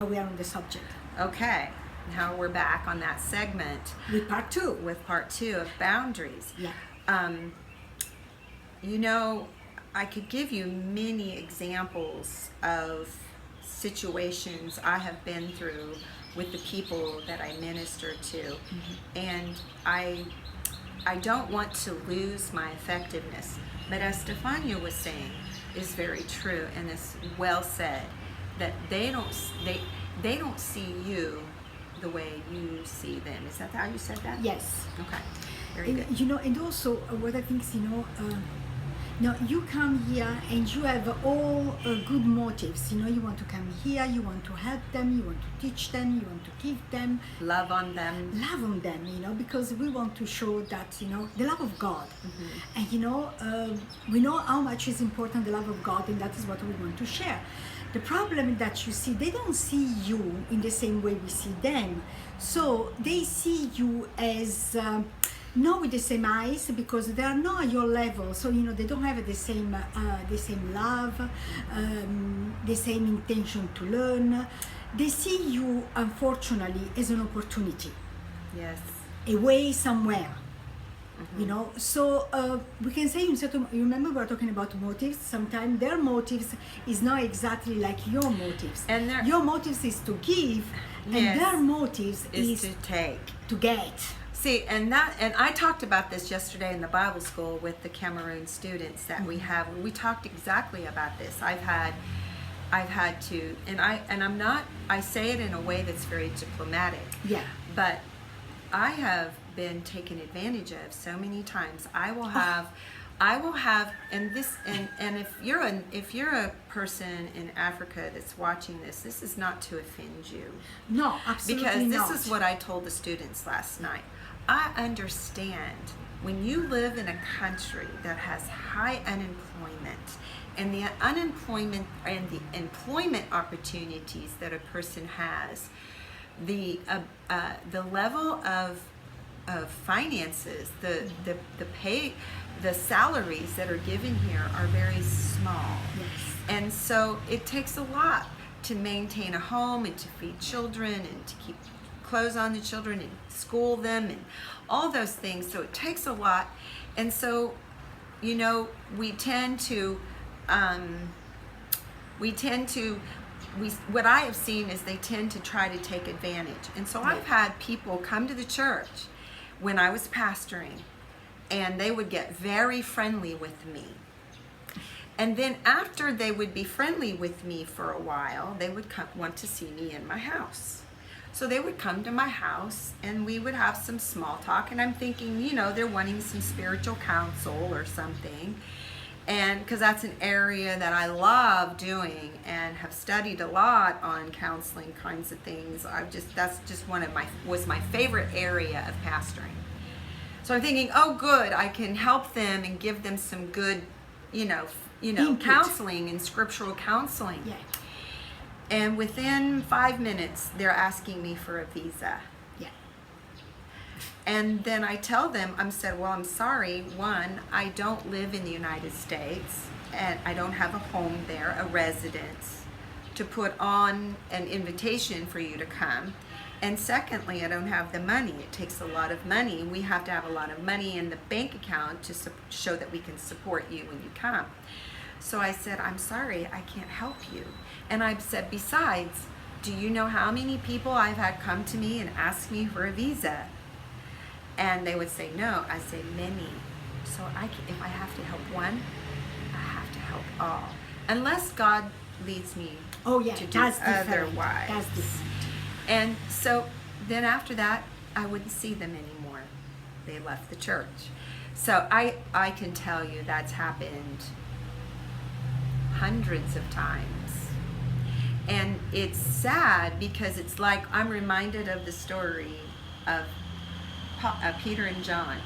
We are on the subject. Okay, now we're back on that segment With part two. with part two of boundaries. Yeah. You know, I could give you many examples of situations I have been through with the people that I minister to, and I don't want to lose my effectiveness. But as Stefania was saying, is very true and is well said, that they don't see you the way you see them. Is that how you said that? Yes. Okay. Very good. And also what I think is, now you come here and you have all good motives. You want to come here, you want to help them, you want to teach them, you want to give them. Love on them. Love on them, because we want to show that, the love of God. And, we know how much is important, the love of God, and that is what we want to share. The problem that you see, they don't see you in the same way we see them. So they see you as not with the same eyes, because they are not at your level. So they don't have the same love, the same intention to learn. They see you, unfortunately, as an opportunity. Yes. A way somewhere. So we can say you remember we were talking about motives. Sometimes their motives is not exactly like your motives, And your motives is to give, Yes. and their motives is to take. to get. See, and I talked about this yesterday in the Bible school with the Cameroon students that we have. We talked exactly about this. I've had to, and I say it in a way that's very diplomatic. Yeah. But I have been taken advantage of so many times. I will have, and if you're a person in Africa that's watching this is not to offend you. No, absolutely Because not. this is what I told the students last night. I understand when you live in a country that has high unemployment, and the unemployment and the employment opportunities that a person has, the level of finances, the pay, the salaries that are given here are very small. Yes. And so it takes a lot to maintain a home and to feed children and to keep clothes on the children and school them and all those things. So it takes a lot. And so, we tend to what I have seen is they tend to try to take advantage. And so I've had people come to the church when I was pastoring, and they would get very friendly with me. And then after they would be friendly with me for a while, they would want to see me in my house. So they would come to my house and we would have some small talk, and I'm thinking, they're wanting some spiritual counsel or something. And because that's an area that I love doing and have studied a lot on counseling kinds of things. That's just was my favorite area of pastoring. So I'm thinking, oh good, I can help them and give them some good, Input. counseling and scriptural counseling. Yeah. And within 5 minutes, they're asking me for a visa. Yeah. And then I tell them, well, I'm sorry. One, I don't live in the United States, and I don't have a home there, a residence, to put on an invitation for you to come. And secondly, I don't have the money. It takes a lot of money. We have to have a lot of money in the bank account to show that we can support you when you come. So I said, I'm sorry, I can't help you. And I said, besides, do you know how many people I've had come to me and ask me for a visa? And they would say no. I say many. So if I have to help one, I have to help all. Unless God leads me to do otherwise. That's different. And so then after that, I wouldn't see them anymore. They left the church. So I can tell you that's happened hundreds of times. And it's sad because it's like I'm reminded of the story of Peter and John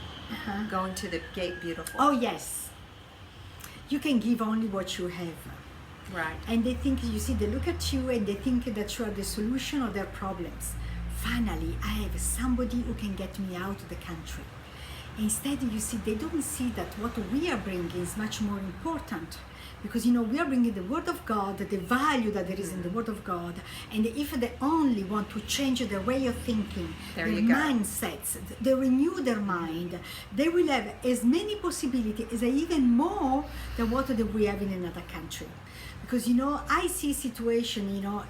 going to the gate beautiful. Oh yes. You can give only what you have. Right. And they think, they look at you and they think that you are the solution of their problems. Finally, I have somebody who can get me out of the country. Instead, you see, they don't see that what we are bringing is much more important. Because, you know, we are bringing the Word of God, the value that there is in the Word of God. And if they only want to change their way of thinking, their mindsets, they renew their mind, they will have as many possibilities, as even more than what we have in another country. Because, you know, I see situation, you know,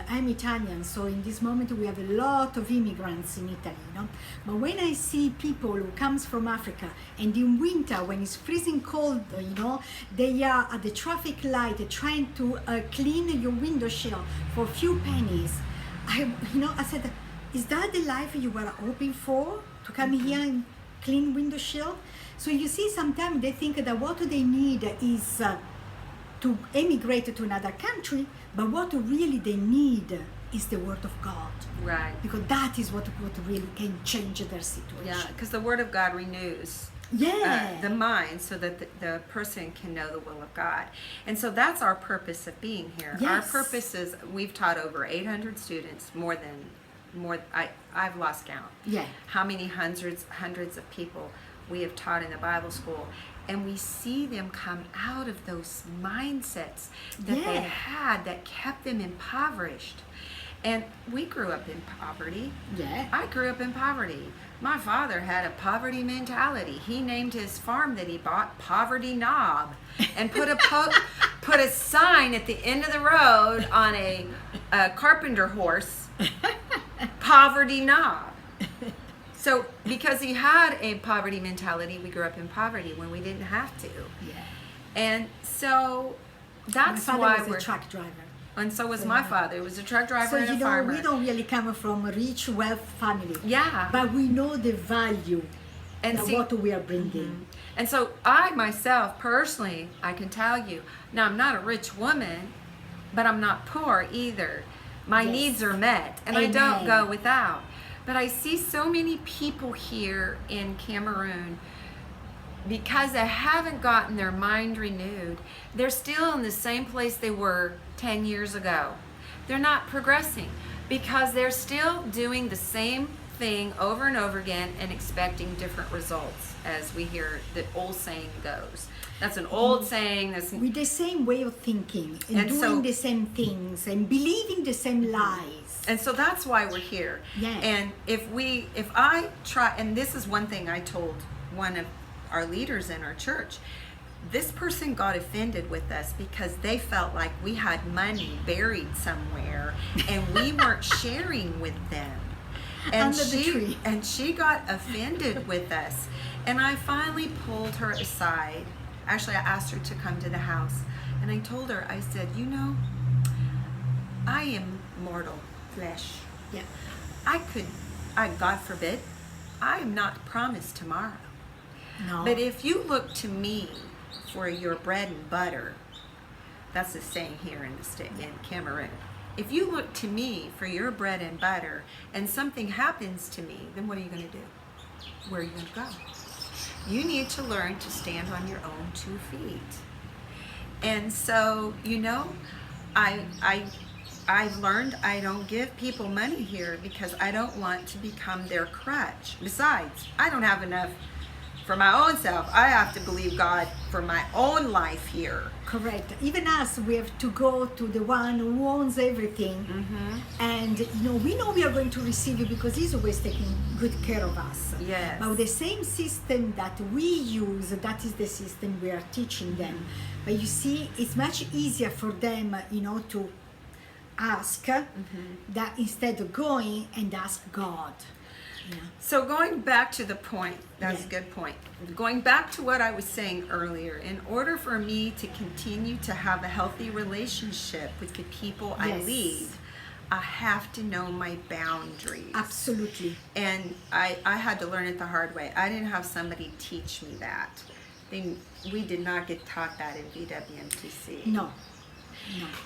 I'm Italian, so in this moment we have a lot of immigrants in Italy, you know. But when I see people who comes from Africa, and in winter when it's freezing cold, you know, they are at the traffic light trying to clean your window shield for a few pennies. I said, is that the life you were hoping for? To come here and clean window shield? So you see, sometimes they think that what they need is to emigrate to another country, but what really they need is the Word of God. Right. Because that is what really can change their situation. Yeah, because the Word of God renews the mind so that the person can know the will of God. And so that's our purpose of being here. Yes. Our purpose is, we've taught over 800 students, I've lost count. Yeah. How many hundreds of people we have taught in the Bible school. And we see them come out of those mindsets that they had that kept them impoverished. And we grew up in poverty. Yeah. I grew up in poverty. My father had a poverty mentality. He named his farm that he bought Poverty Knob, and put a sign at the end of the road on a carpenter horse, Poverty Knob. So because he had a poverty mentality, we grew up in poverty when we didn't have to. Yeah. And so that's my why father was a truck driver. And so was my father. He was a truck driver and a farmer. So, you know, we don't really come from a rich, wealth family. Yeah. But we know the value and of what we are bringing. Mm-hmm. And so I myself, personally, I can tell you, now I'm not a rich woman, but I'm not poor either. My needs are met, and I don't go without. But I see so many people here in Cameroon, because they haven't gotten their mind renewed, they're still in the same place they were 10 years ago. They're not progressing because they're still doing the same thing over and over again and expecting different results, as we hear the old saying goes. That's an old saying. With the same way of thinking and doing the same things and believing the same lies. And so that's why we're here. Yeah. And if I try, and this is one thing I told one of our leaders in our church, this person got offended with us because they felt like we had money buried somewhere and we weren't sharing with them. And Under the tree. And she got offended with us. And I finally pulled her aside. Actually, I asked her to come to the house. And I told her, I said, you know, I am mortal flesh. Yeah. God forbid, I am not promised tomorrow. No. But if you look to me for your bread and butter, that's the saying here in the state, in Cameroon. If you look to me for your bread and butter and something happens to me, then what are you going to do? Where are you going to go? You need to learn to stand on your own 2 feet. And so, you know, I've learned I don't give people money here because I don't want to become their crutch. Besides, I don't have enough for my own self. I have to believe God for my own life here. Correct. Even us, we have to go to the one who owns everything. Mm-hmm. And we know we are going to receive it because he's always taking good care of us. Yes. But the same system that we use, that is the system we are teaching them. But you see, it's much easier for them, to ask that instead of going and ask God. Yeah. So going back to the point, that's a good point. Going back to what I was saying earlier, in order for me to continue to have a healthy relationship with the people I lead, I have to know my boundaries. Absolutely. And I had to learn it the hard way. I didn't have somebody teach me that. We did not get taught that in VWMTC. No.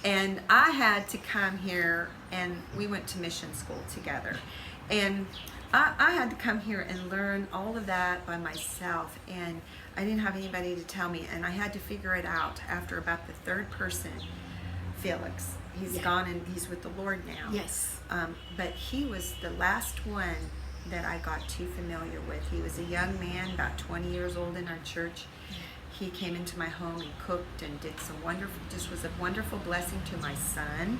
And I had to come here, and we went to mission school together. And I had to come here and learn all of that by myself, and I didn't have anybody to tell me, and I had to figure it out after about the third person, Felix. He's gone and he's with the Lord now. Yes. But he was the last one that I got too familiar with. He was a young man, about 20 years old in our church. He came into my home and cooked and did some wonderful, just was a wonderful blessing to my son.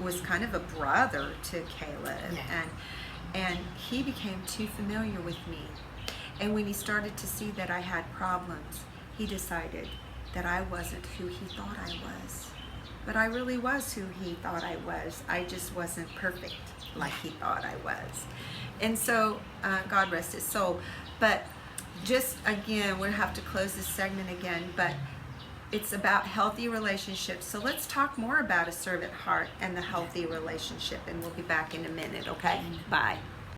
Was kind of a brother to Caleb. And he became too familiar with me. And when he started to see that I had problems, he decided that I wasn't who he thought I was. But I really was who he thought I was. I just wasn't perfect like he thought I was. And so, God rest his soul. But just again, we'll have to close this segment again, but it's about healthy relationships. So let's talk more about a servant heart and the healthy relationship, and we'll be back in a minute, okay? Bye.